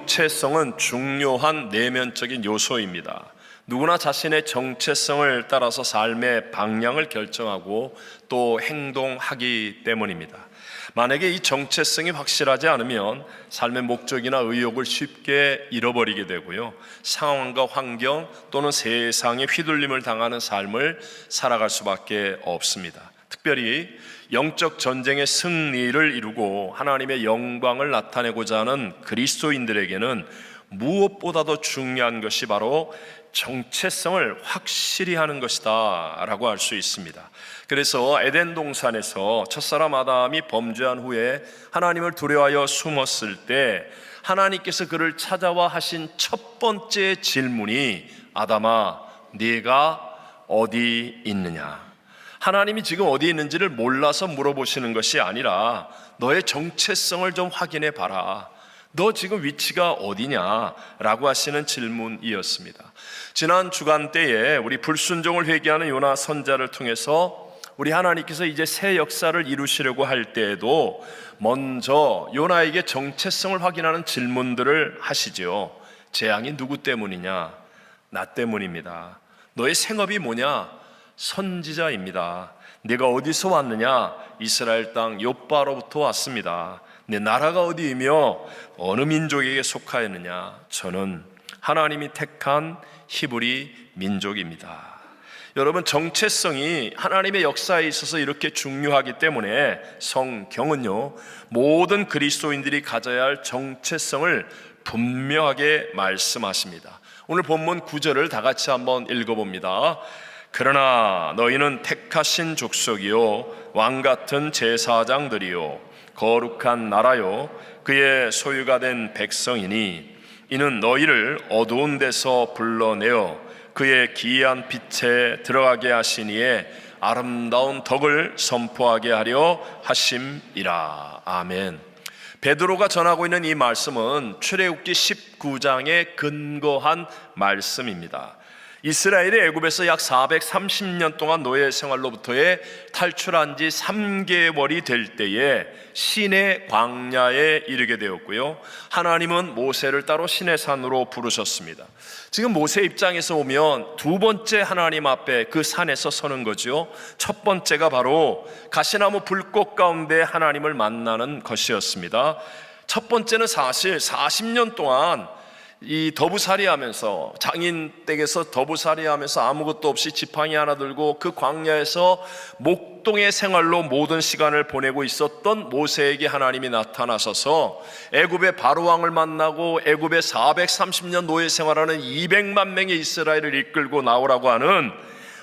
정체성은 중요한 내면적인 요소입니다. 누구나 자신의 정체성을 따라서 삶의 방향을 결정하고 또 행동하기 때문입니다. 만약에 이 정체성이 확실하지 않으면 삶의 목적이나 의욕을 쉽게 잃어버리게 되고요, 상황과 환경 또는 세상에 휘둘림을 당하는 삶을 살아갈 수밖에 없습니다. 특별히 영적 전쟁의 승리를 이루고 하나님의 영광을 나타내고자 하는 그리스도인들에게는 무엇보다도 중요한 것이 바로 정체성을 확실히 하는 것이다 라고 할 수 있습니다. 그래서 에덴 동산에서 첫사람 아담이 범죄한 후에 하나님을 두려워하여 숨었을 때 하나님께서 그를 찾아와 하신 첫 번째 질문이 아담아, 네가 어디 있느냐? 하나님이 지금 어디 있는지를 몰라서 물어보시는 것이 아니라 너의 정체성을 좀 확인해 봐라. 너 지금 위치가 어디냐? 라고 하시는 질문이었습니다. 지난 주간 때에 우리 불순종을 회개하는 요나 선자를 통해서 우리 하나님께서 이제 새 역사를 이루시려고 할 때에도 먼저 요나에게 정체성을 확인하는 질문들을 하시죠. 재앙이 누구 때문이냐? 나 때문입니다. 너의 생업이 뭐냐? 선지자입니다. 네가 어디서 왔느냐? 이스라엘 땅 요바로부터 왔습니다. 내 나라가 어디이며 어느 민족에게 속하였느냐? 저는 하나님이 택한 히브리 민족입니다. 여러분, 정체성이 하나님의 역사에 있어서 이렇게 중요하기 때문에 성경은요, 모든 그리스도인들이 가져야 할 정체성을 분명하게 말씀하십니다. 오늘 본문 9절을 다 같이 한번 읽어봅니다. 그러나 너희는 택하신 족속이요 왕같은 제사장들이요 거룩한 나라요 그의 소유가 된 백성이니 이는 너희를 어두운 데서 불러내어 그의 기이한 빛에 들어가게 하시니에 아름다운 덕을 선포하게 하려 하심이라. 아멘. 베드로가 전하고 있는 이 말씀은 출애굽기 19장에 근거한 말씀입니다. 이스라엘이 애굽에서 약 430년 동안 노예 생활로부터의 탈출한 지 3개월이 될 때에 시내 광야에 이르게 되었고요, 하나님은 모세를 따로 시내산으로 부르셨습니다. 지금 모세 입장에서 보면 두 번째 하나님 앞에 그 산에서 서는 거죠. 첫 번째가 바로 가시나무 불꽃 가운데 하나님을 만나는 것이었습니다. 첫 번째는 사실 40년 동안 이 더부살이하면서, 장인 댁에서 더부살이하면서 아무것도 없이 지팡이 하나 들고 그 광야에서 목동의 생활로 모든 시간을 보내고 있었던 모세에게 하나님이 나타나셔서 애굽의 바로왕을 만나고 애굽의 430년 노예 생활하는 200만 명의 이스라엘을 이끌고 나오라고 하는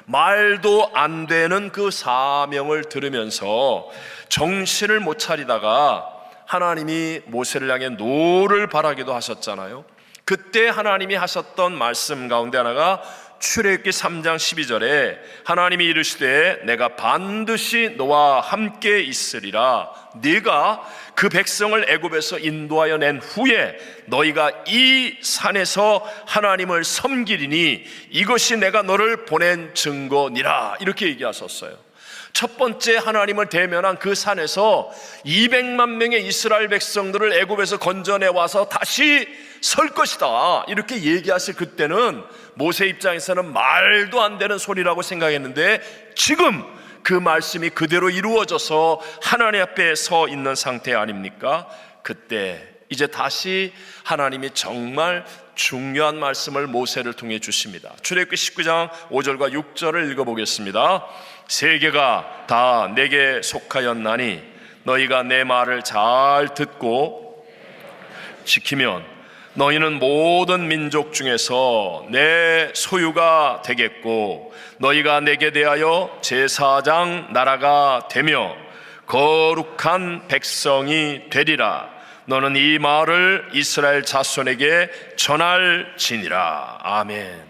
말도 안 되는 그 사명을 들으면서 정신을 못 차리다가 하나님이 모세를 향해 노를 바라기도 하셨잖아요. 그때 하나님이 하셨던 말씀 가운데 하나가 출애굽기 3장 12절에 하나님이 이르시되 내가 반드시 너와 함께 있으리라. 네가 그 백성을 애굽에서 인도하여 낸 후에 너희가 이 산에서 하나님을 섬기리니 이것이 내가 너를 보낸 증거니라. 이렇게 얘기하셨어요. 첫 번째 하나님을 대면한 그 산에서 200만 명의 이스라엘 백성들을 애굽에서 건져내 와서 다시 설 것이다, 이렇게 얘기하실 그때는 모세 입장에서는 말도 안 되는 소리라고 생각했는데 지금 그 말씀이 그대로 이루어져서 하나님 앞에 서 있는 상태 아닙니까? 그때 이제 다시 하나님이 정말 중요한 말씀을 모세를 통해 주십니다. 출애굽기 19장 5절과 6절을 읽어보겠습니다. 세계가 다 내게 속하였나니 너희가 내 말을 잘 듣고 지키면 너희는 모든 민족 중에서 내 소유가 되겠고 너희가 내게 대하여 제사장 나라가 되며 거룩한 백성이 되리라. 너는 이 말을 이스라엘 자손에게 전할지니라. 아멘.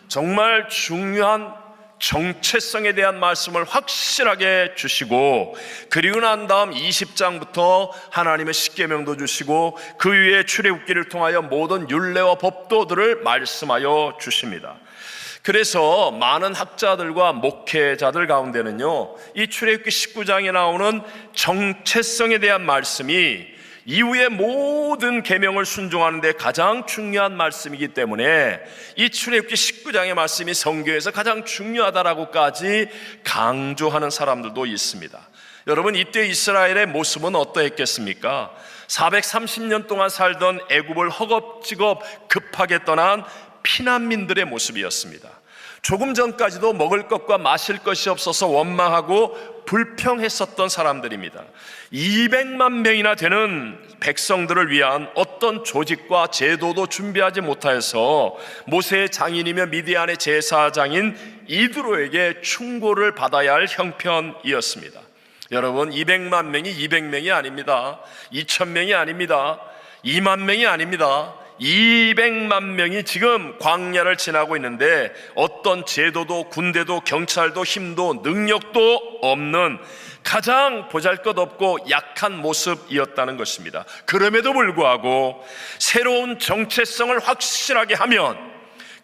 정말 중요한 정체성에 대한 말씀을 확실하게 주시고, 그리고 난 다음 20장부터 하나님의 십계명도 주시고 그 위에 출애굽기를 통하여 모든 율례와 법도들을 말씀하여 주십니다. 그래서 많은 학자들과 목회자들 가운데는요, 이 출애굽기 19장에 나오는 정체성에 대한 말씀이 이후의 모든 계명을 순종하는 데 가장 중요한 말씀이기 때문에 이 출애굽기 19장의 말씀이 성경에서 가장 중요하다라고까지 강조하는 사람들도 있습니다. 여러분, 이때 이스라엘의 모습은 어떠했겠습니까? 430년 동안 살던 애굽을 허겁지겁 급하게 떠난 피난민들의 모습이었습니다. 조금 전까지도 먹을 것과 마실 것이 없어서 원망하고 불평했었던 사람들입니다. 200만 명이나 되는 백성들을 위한 어떤 조직과 제도도 준비하지 못하여서 모세의 장인이며 미디안의 제사장인 이드로에게 충고를 받아야 할 형편이었습니다. 여러분, 200만 명이 200명이 아닙니다. 2000명이 아닙니다. 2만 명이 아닙니다. 200만 명이 지금 광야를 지나고 있는데 어떤 제도도 군대도 경찰도 힘도 능력도 없는 가장 보잘것없고 약한 모습이었다는 것입니다. 그럼에도 불구하고 새로운 정체성을 확실하게 하면,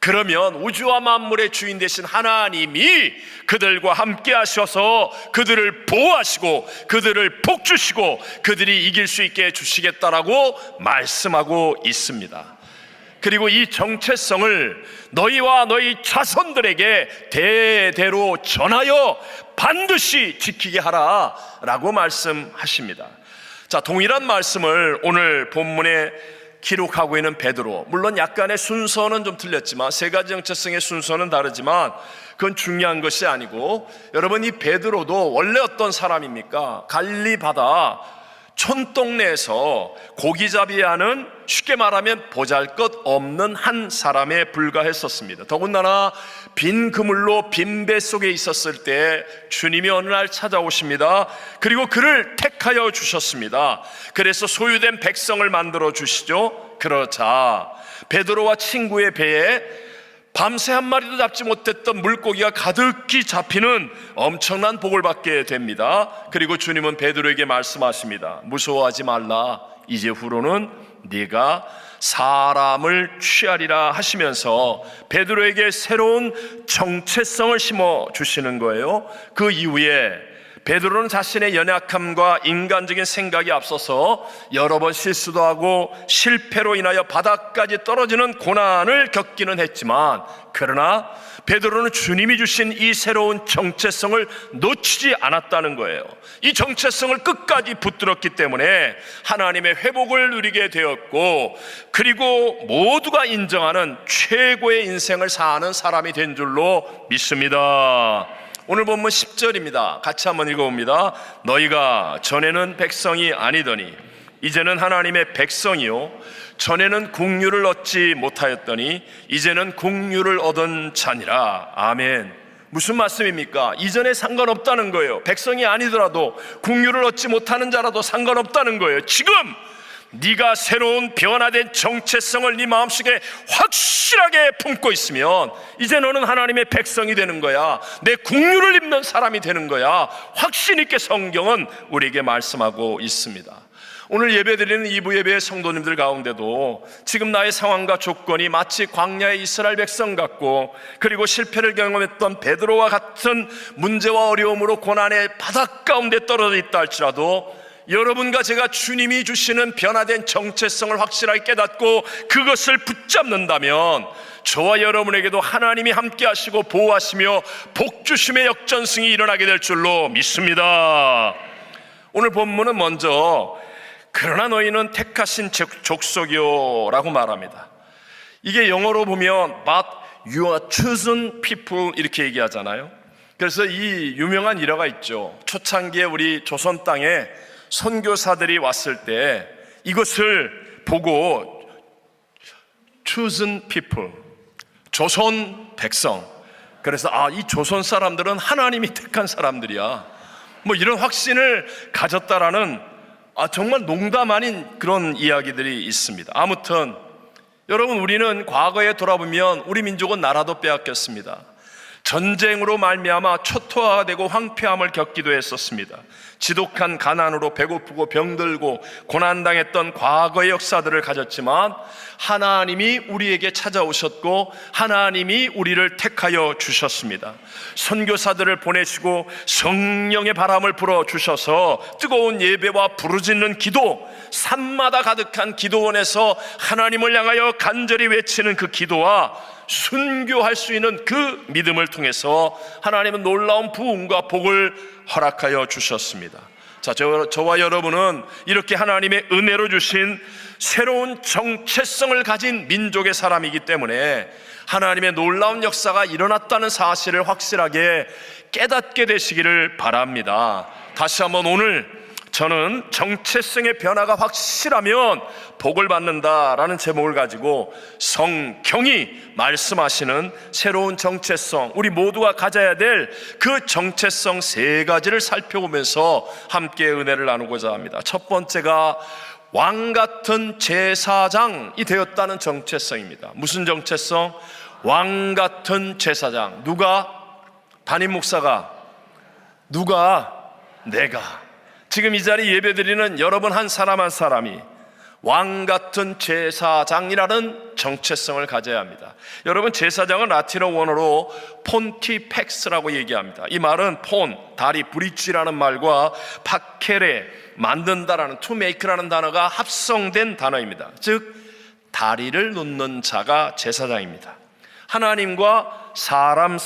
그러면 우주와 만물의 주인 되신 하나님이 그들과 함께 하셔서 그들을 보호하시고 그들을 복주시고 그들이 이길 수 있게 해주시겠다라고 말씀하고 있습니다. 그리고 이 정체성을 너희와 너희 자손들에게 대대로 전하여 반드시 지키게 하라 라고 말씀하십니다. 자, 동일한 말씀을 오늘 본문에 기록하고 있는 베드로, 물론 약간의 순서는 좀 틀렸지만, 세 가지 정체성의 순서는 다르지만 그건 중요한 것이 아니고, 여러분, 이 베드로도 원래 어떤 사람입니까? 갈릴리 바다 촌동네에서 고기잡이하는, 쉽게 말하면 보잘것없는 한 사람에 불과했었습니다. 더군다나 빈 그물로 빈 배 속에 있었을 때 주님이 어느 날 찾아오십니다. 그리고 그를 택하여 주셨습니다. 그래서 소유된 백성을 만들어 주시죠. 그러자 베드로와 친구의 배에 밤새 한 마리도 잡지 못했던 물고기가 가득히 잡히는 엄청난 복을 받게 됩니다. 그리고 주님은 베드로에게 말씀하십니다. 무서워하지 말라. 이제 후로는 네가 사람을 취하리라 하시면서 베드로에게 새로운 정체성을 심어 주시는 거예요. 그 이후에 베드로는 자신의 연약함과 인간적인 생각이 앞서서 여러 번 실수도 하고 실패로 인하여 바닥까지 떨어지는 고난을 겪기는 했지만, 그러나 베드로는 주님이 주신 이 새로운 정체성을 놓치지 않았다는 거예요. 이 정체성을 끝까지 붙들었기 때문에 하나님의 회복을 누리게 되었고, 그리고 모두가 인정하는 최고의 인생을 사는 사람이 된 줄로 믿습니다. 오늘 본문 10절입니다. 같이 한번 읽어봅니다. 너희가 전에는 백성이 아니더니 이제는 하나님의 백성이요, 전에는 국류를 얻지 못하였더니 이제는 국류를 얻은 자니라. 아멘. 무슨 말씀입니까? 이전에 상관없다는 거예요. 백성이 아니더라도, 국류를 얻지 못하는 자라도 상관없다는 거예요. 지금 네가 새로운 변화된 정체성을 네 마음속에 확실하게 품고 있으면 이제 너는 하나님의 백성이 되는 거야. 내 국류를 입는 사람이 되는 거야. 확신 있게 성경은 우리에게 말씀하고 있습니다. 오늘 예배드리는 2부 예배의 성도님들 가운데도 지금 나의 상황과 조건이 마치 광야의 이스라엘 백성 같고, 그리고 실패를 경험했던 베드로와 같은 문제와 어려움으로 고난의 바닥 가운데 떨어져 있다 할지라도, 여러분과 제가 주님이 주시는 변화된 정체성을 확실하게 깨닫고 그것을 붙잡는다면 저와 여러분에게도 하나님이 함께 하시고 보호하시며 복주심의 역전승이 일어나게 될 줄로 믿습니다. 오늘 본문은 먼저 그러나 너희는 택하신 족속이요 라고 말합니다. 이게 영어로 보면 But you are chosen people 이렇게 얘기하잖아요. 그래서 이 유명한 일화가 있죠. 초창기에 우리 조선 땅에 선교사들이 왔을 때 이것을 보고 chosen people, 조선 백성, 그래서 이 조선 사람들은 하나님이 택한 사람들이야, 뭐 이런 확신을 가졌다라는 정말 농담 아닌 그런 이야기들이 있습니다. 아무튼 여러분, 우리는 과거에 돌아보면 우리 민족은 나라도 빼앗겼습니다. 전쟁으로 말미암아 초토화가 되고 황폐함을 겪기도 했었습니다. 지독한 가난으로 배고프고 병들고 고난당했던 과거의 역사들을 가졌지만 하나님이 우리에게 찾아오셨고 하나님이 우리를 택하여 주셨습니다. 선교사들을 보내시고 성령의 바람을 불어주셔서 뜨거운 예배와 부르짖는 기도, 산마다 가득한 기도원에서 하나님을 향하여 간절히 외치는 그 기도와 순교할 수 있는 그 믿음을 통해서 하나님은 놀라운 부흥과 복을 허락하여 주셨습니다. 자, 저와 여러분은 이렇게 하나님의 은혜로 주신 새로운 정체성을 가진 민족의 사람이기 때문에 하나님의 놀라운 역사가 일어났다는 사실을 확실하게 깨닫게 되시기를 바랍니다. 다시 한번 오늘 저는 정체성의 변화가 확실하면 복을 받는다라는 제목을 가지고 성경이 말씀하시는 새로운 정체성, 우리 모두가 가져야 될 그 정체성 세 가지를 살펴보면서 함께 은혜를 나누고자 합니다. 첫 번째가 왕같은 제사장이 되었다는 정체성입니다. 무슨 정체성? 왕같은 제사장. 누가? 담임 목사가? 누가? 내가. 지금 이 자리 예배드리는 여러분 한 사람 한 사람이 왕같은 제사장이라는 정체성을 가져야 합니다. 여러분, 제사장은 라틴어 원어로 폰티펙스라고 얘기합니다. 이 말은 폰, 다리, 브릿지라는 말과 파케레, 만든다라는 to make라는 단어가 합성된 단어입니다. 즉 다리를 놓는 자가 제사장입니다. 하나님과 사람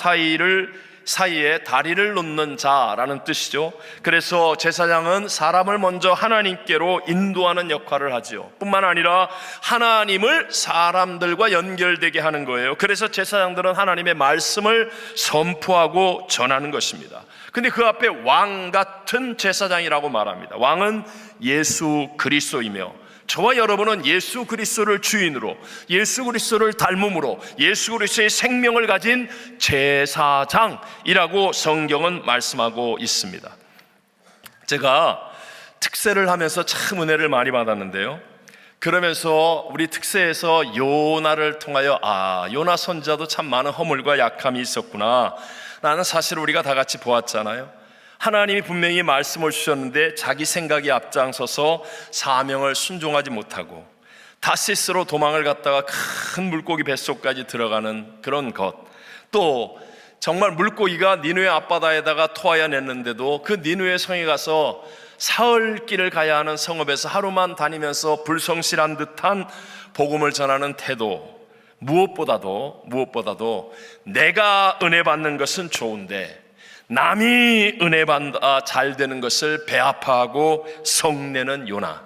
사이에 다리를 놓는 자라는 뜻이죠. 그래서 제사장은 사람을 먼저 하나님께로 인도하는 역할을 하지요. 뿐만 아니라 하나님을 사람들과 연결되게 하는 거예요. 그래서 제사장들은 하나님의 말씀을 선포하고 전하는 것입니다. 근데 그 앞에 왕 같은 제사장이라고 말합니다. 왕은 예수 그리스도이며 저와 여러분은 예수 그리스도를 주인으로, 예수 그리스도를 닮음으로 예수 그리스도의 생명을 가진 제사장이라고 성경은 말씀하고 있습니다. 제가 특세를 하면서 참 은혜를 많이 받았는데요, 그러면서 우리 특세에서 요나를 통하여 요나 선지자도 참 많은 허물과 약함이 있었구나, 나는 사실 우리가 다 같이 보았잖아요. 하나님이 분명히 말씀을 주셨는데 자기 생각이 앞장서서 사명을 순종하지 못하고 타시스로 도망을 갔다가 큰 물고기 뱃속까지 들어가는 그런 것, 또 정말 물고기가 니누의 앞바다에다가 토하여냈는데도 그 니누의 성에 가서 사흘 길을 가야 하는 성읍에서 하루만 다니면서 불성실한 듯한 복음을 전하는 태도, 무엇보다도 내가 은혜 받는 것은 좋은데 남이 은혜 받아 잘 되는 것을 배아파하고 성내는 요나.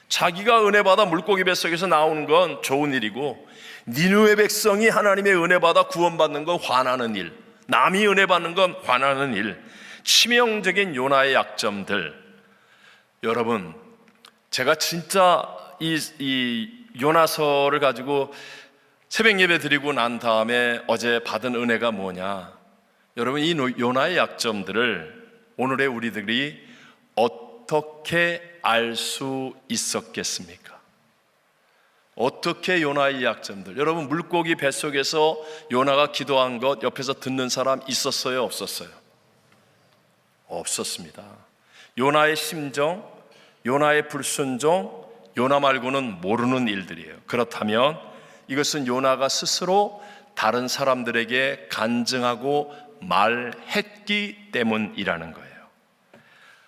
자기가 은혜 받아 물고기 뱃속에서 나오는 건 좋은 일이고 니느웨 백성이 하나님의 은혜 받아 구원받는 건 화나는 일, 남이 은혜 받는 건 화나는 일. 치명적인 요나의 약점들. 여러분, 제가 진짜 이 요나서를 가지고 새벽 예배 드리고 난 다음에 어제 받은 은혜가 뭐냐, 여러분, 이 요나의 약점들을 오늘의 우리들이 어떻게 알 수 있었겠습니까? 어떻게 요나의 약점들, 여러분, 물고기 뱃속에서 요나가 기도한 것 옆에서 듣는 사람 있었어요, 없었어요? 없었습니다. 요나의 심정, 요나의 불순종, 요나 말고는 모르는 일들이에요. 그렇다면 이것은 요나가 스스로 다른 사람들에게 간증하고 말했기 때문이라는 거예요.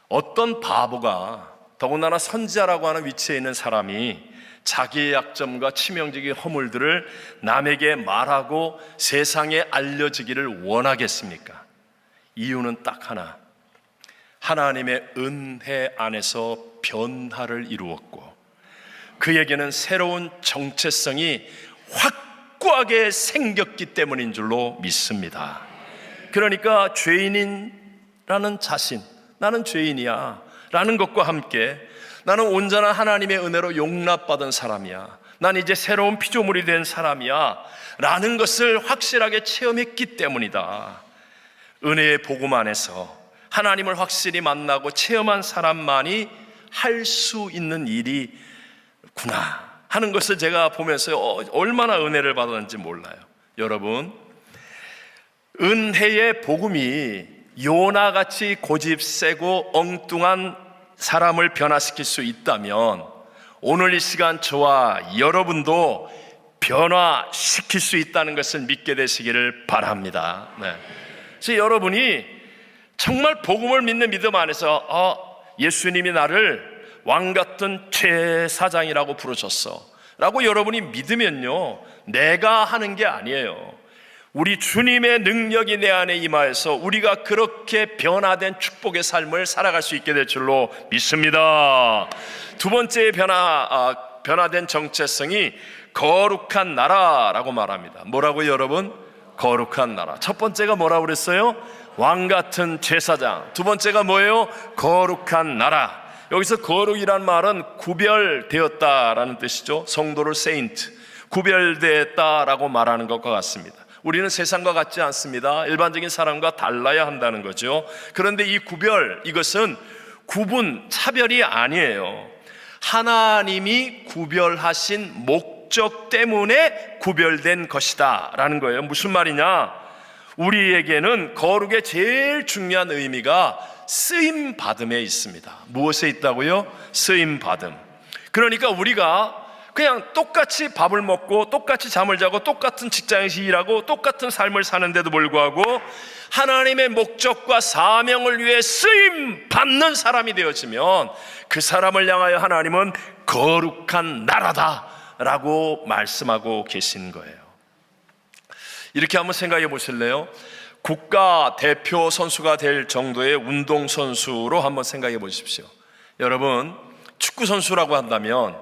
어떤 바보가, 더군다나 선지자라고 하는 위치에 있는 사람이 자기의 약점과 치명적인 허물들을 남에게 말하고 세상에 알려지기를 원하겠습니까? 이유는 딱 하나, 하나님의 은혜 안에서 변화를 이루었고 그에게는 새로운 정체성이 확고하게 생겼기 때문인 줄로 믿습니다. 그러니까 죄인이라는 자신, 나는 죄인이야 라는 것과 함께 나는 온전한 하나님의 은혜로 용납받은 사람이야, 난 이제 새로운 피조물이 된 사람이야 라는 것을 확실하게 체험했기 때문이다. 은혜의 복음 안에서 하나님을 확실히 만나고 체험한 사람만이 할 수 있는 일이구나 하는 것을 제가 보면서 얼마나 은혜를 받았는지 몰라요. 여러분, 은혜의 복음이 요나같이 고집 세고 엉뚱한 사람을 변화시킬 수 있다면 오늘 이 시간 저와 여러분도 변화시킬 수 있다는 것을 믿게 되시기를 바랍니다. 그래서 여러분이 정말 복음을 믿는 믿음 안에서 예수님이 나를 왕같은 제사장이라고 부르셨어 라고 여러분이 믿으면요, 내가 하는 게 아니에요. 우리 주님의 능력이 내 안에 임하여서 우리가 그렇게 변화된 축복의 삶을 살아갈 수 있게 될 줄로 믿습니다. 두 번째 변화된 정체성이 거룩한 나라라고 말합니다. 뭐라고요, 여러분? 거룩한 나라. 첫 번째가 뭐라고 그랬어요? 왕같은 제사장. 두 번째가 뭐예요? 거룩한 나라. 여기서 거룩이란 말은 구별되었다라는 뜻이죠. 성도를 세인트, 구별되었다라고 말하는 것과 같습니다. 우리는 세상과 같지 않습니다. 일반적인 사람과 달라야 한다는 거죠. 그런데 이 구별, 이것은 구분, 차별이 아니에요. 하나님이 구별하신 목적 때문에 구별된 것이다 라는 거예요. 무슨 말이냐? 우리에게는 거룩의 제일 중요한 의미가 쓰임받음에 있습니다. 무엇에 있다고요? 쓰임받음. 그러니까 우리가 그냥 똑같이 밥을 먹고 똑같이 잠을 자고 똑같은 직장에서 일하고 똑같은 삶을 사는데도 불구하고 하나님의 목적과 사명을 위해 쓰임받는 사람이 되어지면 그 사람을 향하여 하나님은 거룩한 나라다라고 말씀하고 계신 거예요. 이렇게 한번 생각해 보실래요? 국가 대표 선수가 될 정도의 운동선수로 한번 생각해 보십시오. 여러분, 축구선수라고 한다면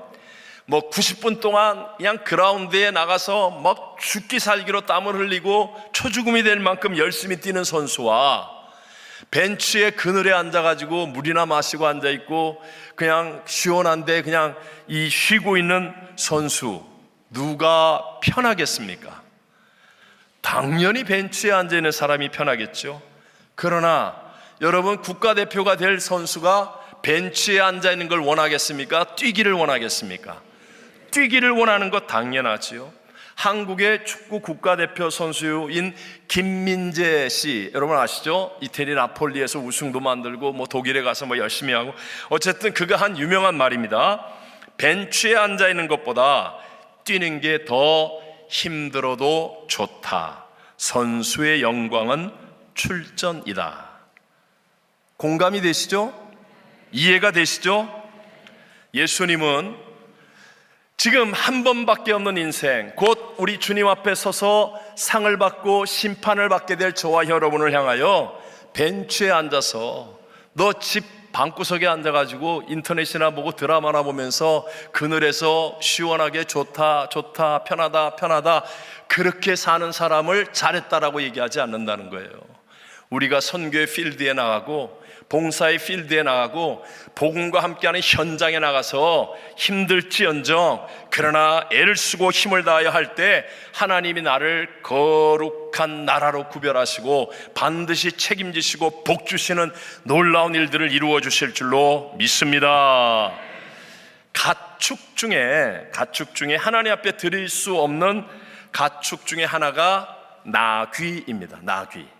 90분 동안 그냥 그라운드에 나가서 막 죽기 살기로 땀을 흘리고 초죽음이 될 만큼 열심히 뛰는 선수와 벤치에 그늘에 앉아가지고 물이나 마시고 앉아있고 그냥 시원한데 그냥 쉬고 있는 선수, 누가 편하겠습니까? 당연히 벤치에 앉아있는 사람이 편하겠죠. 그러나 여러분, 국가대표가 될 선수가 벤치에 앉아있는 걸 원하겠습니까? 뛰기를 원하겠습니까? 뛰기를 원하는 것 당연하지요. 한국의 축구 국가대표 선수인 김민재 씨, 여러분 아시죠? 이태리 나폴리에서 우승도 만들고 독일에 가서 열심히 하고, 어쨌든 그가 한 유명한 말입니다. 벤치에 앉아있는 것보다 뛰는 게 더 힘들어도 좋다. 선수의 영광은 출전이다. 공감이 되시죠? 이해가 되시죠? 예수님은 지금 한 번밖에 없는 인생, 곧 우리 주님 앞에 서서 상을 받고 심판을 받게 될 저와 여러분을 향하여 벤치에 앉아서 너 집 방구석에 앉아가지고 인터넷이나 보고 드라마나 보면서 그늘에서 시원하게 좋다 좋다 편하다 편하다 그렇게 사는 사람을 잘했다라고 얘기하지 않는다는 거예요. 우리가 선교의 필드에 나가고 봉사의 필드에 나가고 복음과 함께하는 현장에 나가서 힘들지언정 그러나 애를 쓰고 힘을 다하여 할 때 하나님이 나를 거룩한 나라로 구별하시고 반드시 책임지시고 복 주시는 놀라운 일들을 이루어 주실 줄로 믿습니다. 가축 중에 하나님 앞에 드릴 수 없는 가축 중에 하나가 나귀입니다. 나귀.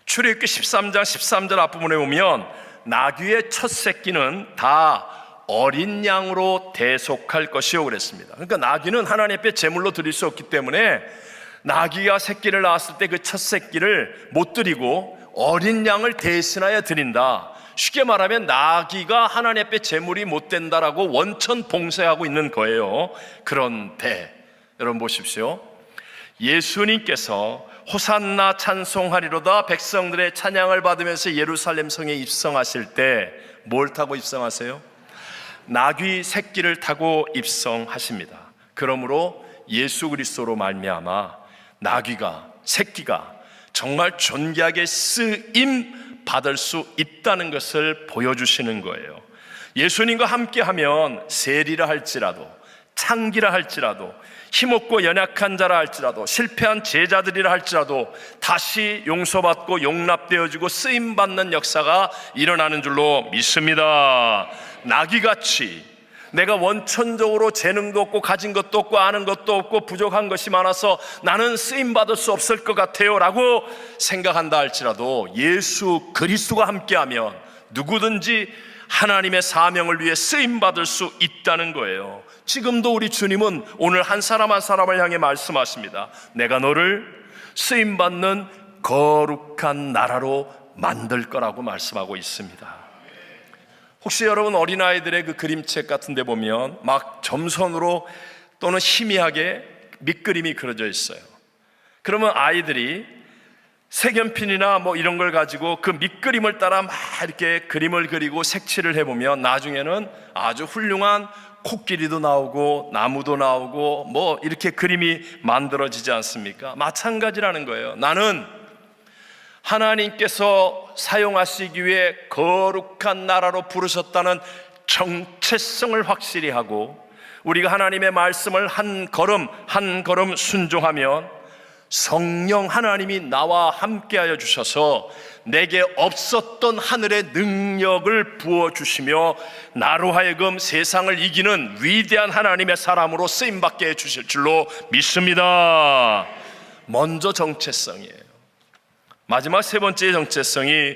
출애굽기 13장 13절 앞부분에 보면 나귀의 첫 새끼는 다 어린 양으로 대속할 것이요 그랬습니다. 그러니까 나귀는 하나님 앞에 제물로 드릴 수 없기 때문에 나귀가 새끼를 낳았을 때 그 첫 새끼를 못 드리고 어린 양을 대신하여 드린다. 쉽게 말하면 나귀가 하나님 앞에 제물이 못 된다라고 원천 봉쇄하고 있는 거예요. 그런데 여러분 보십시오. 예수님께서 호산나 찬송하리로다 백성들의 찬양을 받으면서 예루살렘 성에 입성하실 때 뭘 타고 입성하세요? 나귀 새끼를 타고 입성하십니다. 그러므로 예수 그리스도로 말미암아 나귀가 새끼가 정말 존귀하게 쓰임 받을 수 있다는 것을 보여주시는 거예요. 예수님과 함께하면 세리라 할지라도 창기라 할지라도 힘없고 연약한 자라 할지라도 실패한 제자들이라 할지라도 다시 용서받고 용납되어지고 쓰임받는 역사가 일어나는 줄로 믿습니다. 나귀같이 내가 원천적으로 재능도 없고 가진 것도 없고 아는 것도 없고 부족한 것이 많아서 나는 쓰임받을 수 없을 것 같아요 라고 생각한다 할지라도 예수 그리스도가 함께하면 누구든지 하나님의 사명을 위해 쓰임받을 수 있다는 거예요. 지금도 우리 주님은 오늘 한 사람 한 사람을 향해 말씀하십니다. 내가 너를 쓰임받는 거룩한 나라로 만들 거라고 말씀하고 있습니다. 혹시 여러분 어린아이들의 그 그림책 같은 데 보면 막 점선으로 또는 희미하게 밑그림이 그려져 있어요. 그러면 아이들이 색연필이나 뭐 이런 걸 가지고 그 밑그림을 따라 막 이렇게 그림을 그리고 색칠을 해보면 나중에는 아주 훌륭한 코끼리도 나오고 나무도 나오고 뭐 이렇게 그림이 만들어지지 않습니까? 마찬가지라는 거예요. 나는 하나님께서 사용하시기 위해 거룩한 나라로 부르셨다는 정체성을 확실히 하고 우리가 하나님의 말씀을 한 걸음 한 걸음 순종하면 성령 하나님이 나와 함께하여 주셔서 내게 없었던 하늘의 능력을 부어주시며 나로 하여금 세상을 이기는 위대한 하나님의 사람으로 쓰임받게 해주실 줄로 믿습니다. 먼저 정체성이에요. 마지막 세 번째 정체성이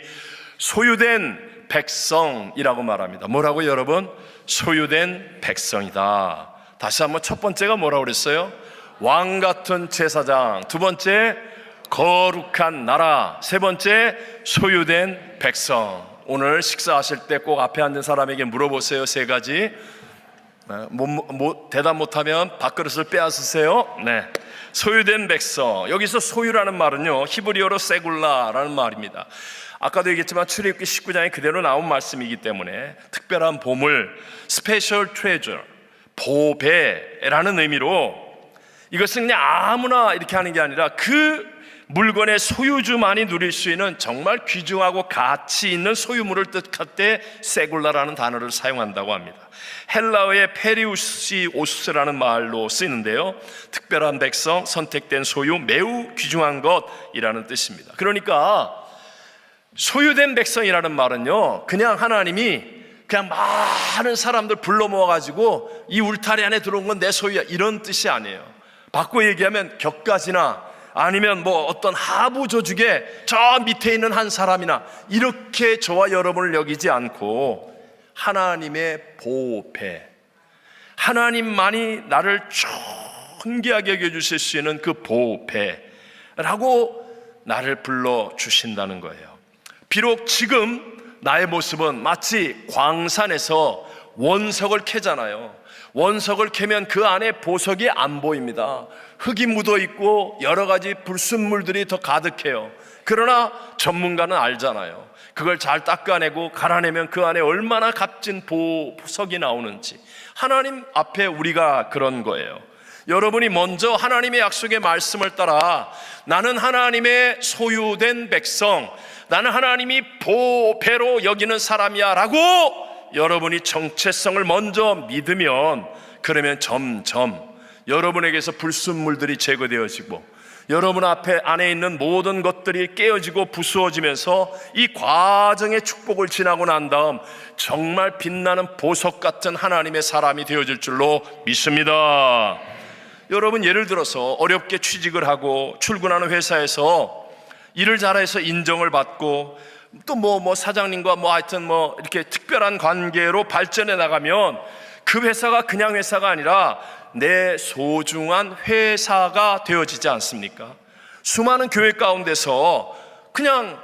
소유된 백성이라고 말합니다. 뭐라고 여러분? 소유된 백성이다. 다시 한번 첫 번째가 뭐라고 그랬어요? 왕 같은 제사장. 두 번째 거룩한 나라. 세 번째 소유된 백성. 오늘 식사하실 때 꼭 앞에 앉은 사람에게 물어보세요. 세 가지. 대답 못하면 밥그릇을 빼앗으세요. 네. 소유된 백성. 여기서 소유라는 말은요 히브리어로 세굴라라는 말입니다. 아까도 얘기했지만 출애굽기 19장에 그대로 나온 말씀이기 때문에 특별한 보물, 스페셜 트레저, 보배라는 의미로 이것은 그냥 아무나 이렇게 하는 게 아니라 그 물건의 소유주만이 누릴 수 있는 정말 귀중하고 가치 있는 소유물을 뜻할 때 세굴라라는 단어를 사용한다고 합니다. 헬라어의 페리우시오스라는 말로 쓰이는데요, 특별한 백성, 선택된 소유, 매우 귀중한 것이라는 뜻입니다. 그러니까 소유된 백성이라는 말은요 그냥 하나님이 그냥 많은 사람들 불러 모아가지고 이 울타리 안에 들어온 건 내 소유야 이런 뜻이 아니에요. 바꿔 얘기하면 격가지나 아니면 뭐 어떤 하부 조직의 저 밑에 있는 한 사람이나 이렇게 저와 여러분을 여기지 않고 하나님의 보배, 하나님만이 나를 존귀하게 여겨주실 수 있는 그 보배라고 나를 불러주신다는 거예요. 비록 지금 나의 모습은 마치 광산에서 원석을 캐잖아요. 원석을 캐면 그 안에 보석이 안 보입니다. 흙이 묻어 있고 여러 가지 불순물들이 더 가득해요. 그러나 전문가는 알잖아요. 그걸 잘 닦아내고 갈아내면 그 안에 얼마나 값진 보석이 나오는지. 하나님 앞에 우리가 그런 거예요. 여러분이 먼저 하나님의 약속의 말씀을 따라 나는 하나님의 소유된 백성, 나는 하나님이 보배로 여기는 사람이야 라고 여러분이 정체성을 먼저 믿으면, 그러면 점점 여러분에게서 불순물들이 제거되어지고 여러분 앞에 안에 있는 모든 것들이 깨어지고 부수어지면서 이 과정의 축복을 지나고 난 다음 정말 빛나는 보석 같은 하나님의 사람이 되어질 줄로 믿습니다. 여러분 예를 들어서 어렵게 취직을 하고 출근하는 회사에서 일을 잘해서 인정을 받고 또 뭐 사장님과 하여튼 이렇게 특별한 관계로 발전해 나가면 그 회사가 그냥 회사가 아니라 내 소중한 회사가 되어지지 않습니까? 수많은 교회 가운데서 그냥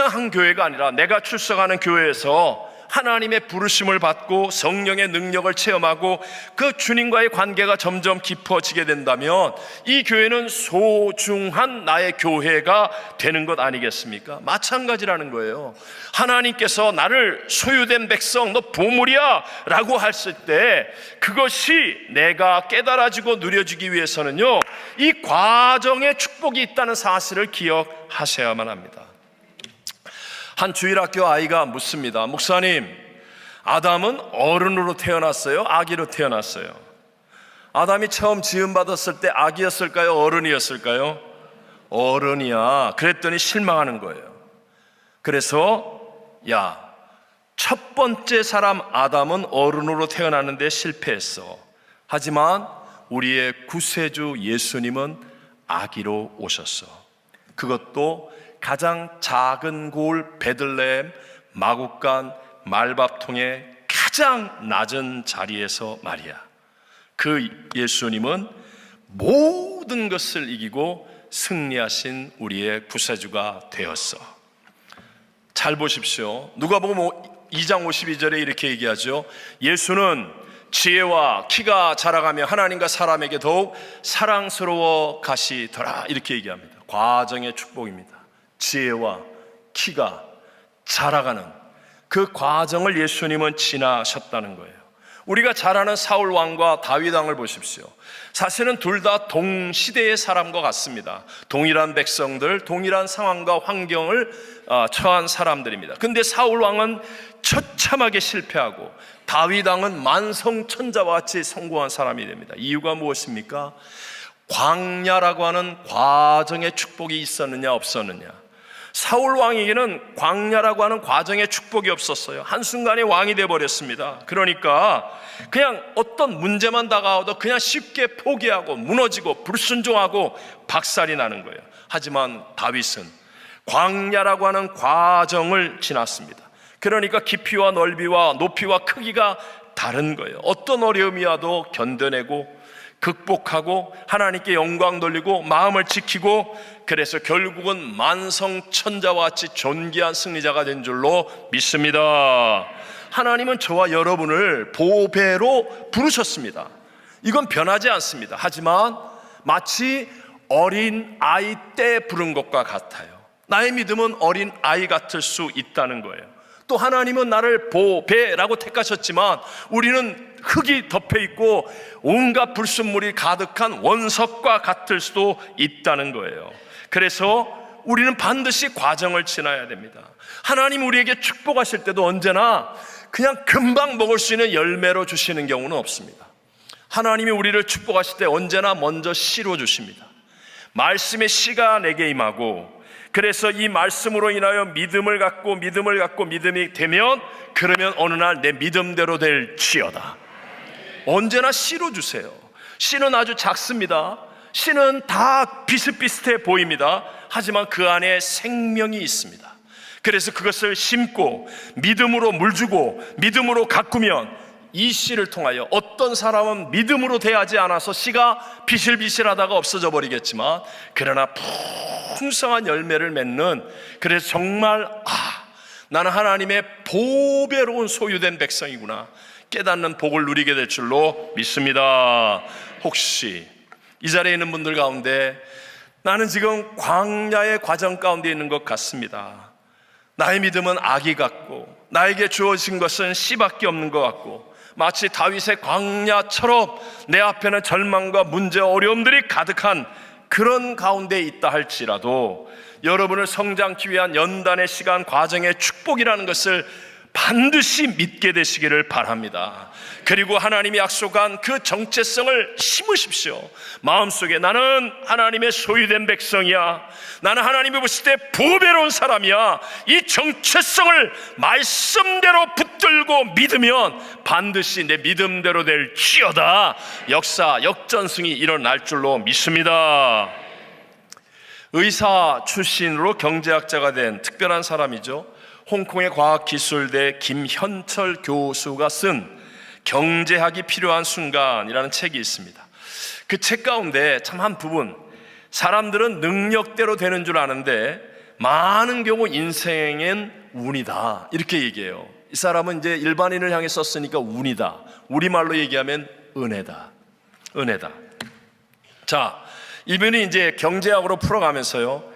한 교회가 아니라 내가 출석하는 교회에서 하나님의 부르심을 받고 성령의 능력을 체험하고 그 주님과의 관계가 점점 깊어지게 된다면 이 교회는 소중한 나의 교회가 되는 것 아니겠습니까? 마찬가지라는 거예요. 하나님께서 나를 소유된 백성, 너 보물이야 라고 했을 때 그것이 내가 깨달아지고 누려지기 위해서는요 이 과정에 축복이 있다는 사실을 기억하셔야만 합니다. 한 주일학교 아이가 묻습니다. 목사님, 아담은 어른으로 태어났어요? 아기로 태어났어요? 아담이 처음 지음받았을 때 아기였을까요? 어른이었을까요? 어른이야. 그랬더니 실망하는 거예요. 그래서 첫 번째 사람 아담은 어른으로 태어나는데 실패했어. 하지만 우리의 구세주 예수님은 아기로 오셨어. 그것도 가장 작은 고을 베들레헴 마구간 말밥통의 가장 낮은 자리에서 말이야. 그 예수님은 모든 것을 이기고 승리하신 우리의 구세주가 되었어. 잘 보십시오. 누가복음 2장 52절에 이렇게 얘기하죠. 예수는 지혜와 키가 자라가며 하나님과 사람에게 더욱 사랑스러워 가시더라. 이렇게 얘기합니다. 과정의 축복입니다. 지혜와 키가 자라가는 그 과정을 예수님은 지나셨다는 거예요. 우리가 잘 아는 사울 왕과 다윗 왕을 보십시오. 사실은 둘 다 동시대의 사람과 같습니다. 동일한 백성들, 동일한 상황과 환경을 처한 사람들입니다. 근데 사울 왕은 처참하게 실패하고 다윗 왕은 만성천자와 같이 성공한 사람이 됩니다. 이유가 무엇입니까? 광야라고 하는 과정의 축복이 있었느냐 없었느냐. 사울 왕에게는 광야라고 하는 과정의 축복이 없었어요. 한순간에 왕이 되어버렸습니다. 그러니까 그냥 어떤 문제만 다가와도 그냥 쉽게 포기하고 무너지고 불순종하고 박살이 나는 거예요. 하지만 다윗은 광야라고 하는 과정을 지났습니다. 그러니까 깊이와 넓이와 높이와 크기가 다른 거예요. 어떤 어려움이 와도 견뎌내고 극복하고 하나님께 영광 돌리고 마음을 지키고, 그래서 결국은 만성천자와 같이 존귀한 승리자가 된 줄로 믿습니다. 하나님은 저와 여러분을 보배로 부르셨습니다. 이건 변하지 않습니다. 하지만 마치 어린 아이 때 부른 것과 같아요. 나의 믿음은 어린 아이 같을 수 있다는 거예요. 또 하나님은 나를 보배라고 택하셨지만 우리는 흙이 덮여있고 온갖 불순물이 가득한 원석과 같을 수도 있다는 거예요. 그래서 우리는 반드시 과정을 지나야 됩니다. 하나님 우리에게 축복하실 때도 언제나 그냥 금방 먹을 수 있는 열매로 주시는 경우는 없습니다. 하나님이 우리를 축복하실 때 언제나 먼저 씨로 주십니다. 말씀의 씨가 내게 임하고, 그래서 이 말씀으로 인하여 믿음이 되면, 그러면 어느 날 내 믿음대로 될지어다. 언제나 씨로 주세요. 씨는 아주 작습니다. 씨는 다 비슷비슷해 보입니다. 하지만 그 안에 생명이 있습니다. 그래서 그것을 심고 믿음으로 물주고 믿음으로 가꾸면 이 씨를 통하여 어떤 사람은 믿음으로 대하지 않아서 씨가 비실비실하다가 없어져 버리겠지만, 그러나 풍성한 열매를 맺는, 그래서 정말 나는 하나님의 보배로운 소유된 백성이구나 깨닫는 복을 누리게 될 줄로 믿습니다. 혹시 이 자리에 있는 분들 가운데 나는 지금 광야의 과정 가운데 있는 것 같습니다. 나의 믿음은 아기 같고 나에게 주어진 것은 씨밖에 없는 것 같고, 마치 다윗의 광야처럼 내 앞에는 절망과 문제, 어려움들이 가득한 그런 가운데 있다 할지라도, 여러분을 성장기 위한 연단의 시간, 과정의 축복이라는 것을 반드시 믿게 되시기를 바랍니다. 그리고 하나님이 약속한 그 정체성을 심으십시오. 마음속에 나는 하나님의 소유된 백성이야, 나는 하나님이 보실 때 보배로운 사람이야, 이 정체성을 말씀대로 붙들고 믿으면 반드시 내 믿음대로 될지어다 역사, 역전승이 일어날 줄로 믿습니다. 의사 출신으로 경제학자가 된 특별한 사람이죠. 홍콩의 과학기술대 김현철 교수가 쓴 경제학이 필요한 순간이라는 책이 있습니다. 그 책 가운데 참 한 부분, 사람들은 능력대로 되는 줄 아는데 많은 경우 인생엔 운이다, 이렇게 얘기해요. 이 사람은 이제 일반인을 향해 썼으니까 운이다, 우리말로 얘기하면 은혜다. 은혜다. 자, 이분이 이제 경제학으로 풀어가면서요,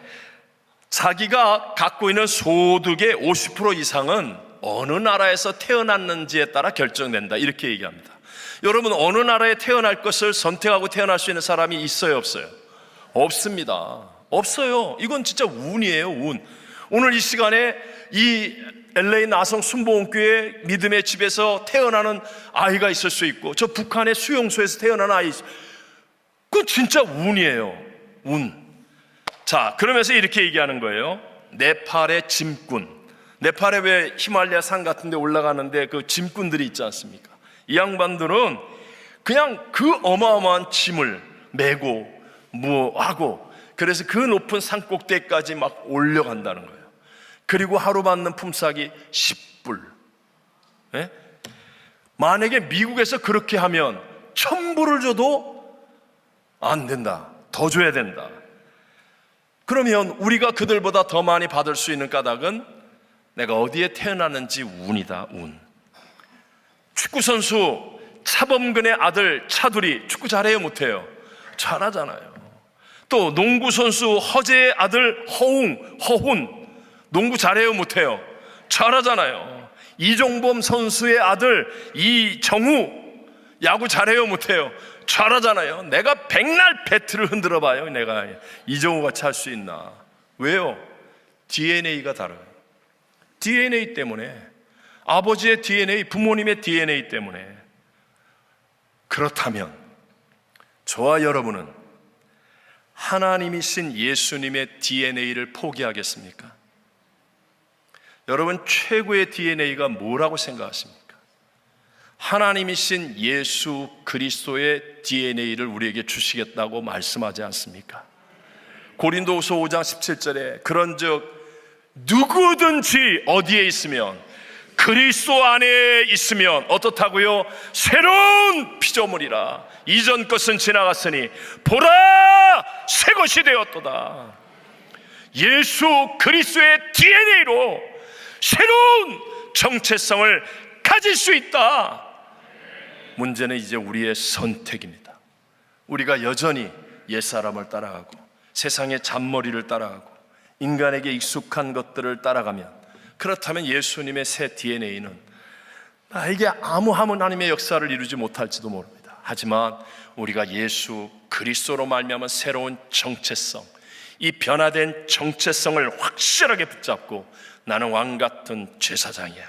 자기가 갖고 있는 소득의 50% 이상은 어느 나라에서 태어났는지에 따라 결정된다, 이렇게 얘기합니다. 여러분, 어느 나라에 태어날 것을 선택하고 태어날 수 있는 사람이 있어요, 없어요? 없습니다. 없어요. 이건 진짜 운이에요, 운. 오늘 이 시간에 이 LA 나성 순복음교회 믿음의 집에서 태어나는 아이가 있을 수 있고, 저 북한의 수용소에서 태어나는 아이, 그건 진짜 운이에요, 운. 자, 그러면서 이렇게 얘기하는 거예요. 네팔의 짐꾼, 네팔에 왜 히말라야 산 같은 데 올라가는데 그 짐꾼들이 있지 않습니까? 이 양반들은 그냥 그 어마어마한 짐을 메고 하고, 그래서 그 높은 산 꼭대기까지 막 올려간다는 거예요. 그리고 하루 받는 품삯이 10불. 예? 만약에 미국에서 그렇게 하면 1000불을 줘도 안 된다, 더 줘야 된다. 그러면 우리가 그들보다 더 많이 받을 수 있는 까닭은 내가 어디에 태어났는지 운이다, 운. 축구선수 차범근의 아들 차두리 축구 잘해요, 못해요? 잘하잖아요. 또 농구선수 허재의 아들 허훈 농구 잘해요, 못해요? 잘하잖아요. 이종범 선수의 아들 이정우 야구 잘해요, 못해요? 잘하잖아요. 내가 백날 배트를 흔들어 봐요. 내가 이정우 같이 할 수 있나? 왜요? DNA가 다르요. DNA 때문에, 아버지의 DNA, 부모님의 DNA 때문에. 그렇다면 저와 여러분은 하나님이신 예수님의 DNA를 포기하겠습니까? 여러분, 최고의 DNA가 뭐라고 생각하십니까? 하나님이신 예수 그리스도의 DNA를 우리에게 주시겠다고 말씀하지 않습니까? 고린도후서 5장 17절에 그런즉 누구든지 어디에 있으면, 그리스도 안에 있으면 어떻다고요? 새로운 피조물이라. 이전 것은 지나갔으니 보라, 새 것이 되었도다. 예수 그리스도의 DNA로 새로운 정체성을 가질 수 있다. 문제는 이제 우리의 선택입니다. 우리가 여전히 옛사람을 따라가고 세상의 잔머리를 따라가고 인간에게 익숙한 것들을 따라가면, 그렇다면 예수님의 새 DNA는 나에게 아무 하나님의 역사를 이루지 못할지도 모릅니다. 하지만 우리가 예수 그리스도로 말미암은 새로운 정체성, 이 변화된 정체성을 확실하게 붙잡고 나는 왕같은 제사장이야,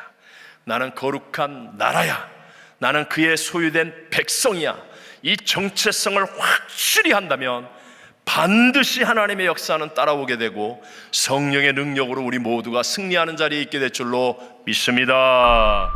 나는 거룩한 나라야, 나는 그의 소유된 백성이야, 이 정체성을 확실히 한다면 반드시 하나님의 역사는 따라오게 되고 성령의 능력으로 우리 모두가 승리하는 자리에 있게 될 줄로 믿습니다.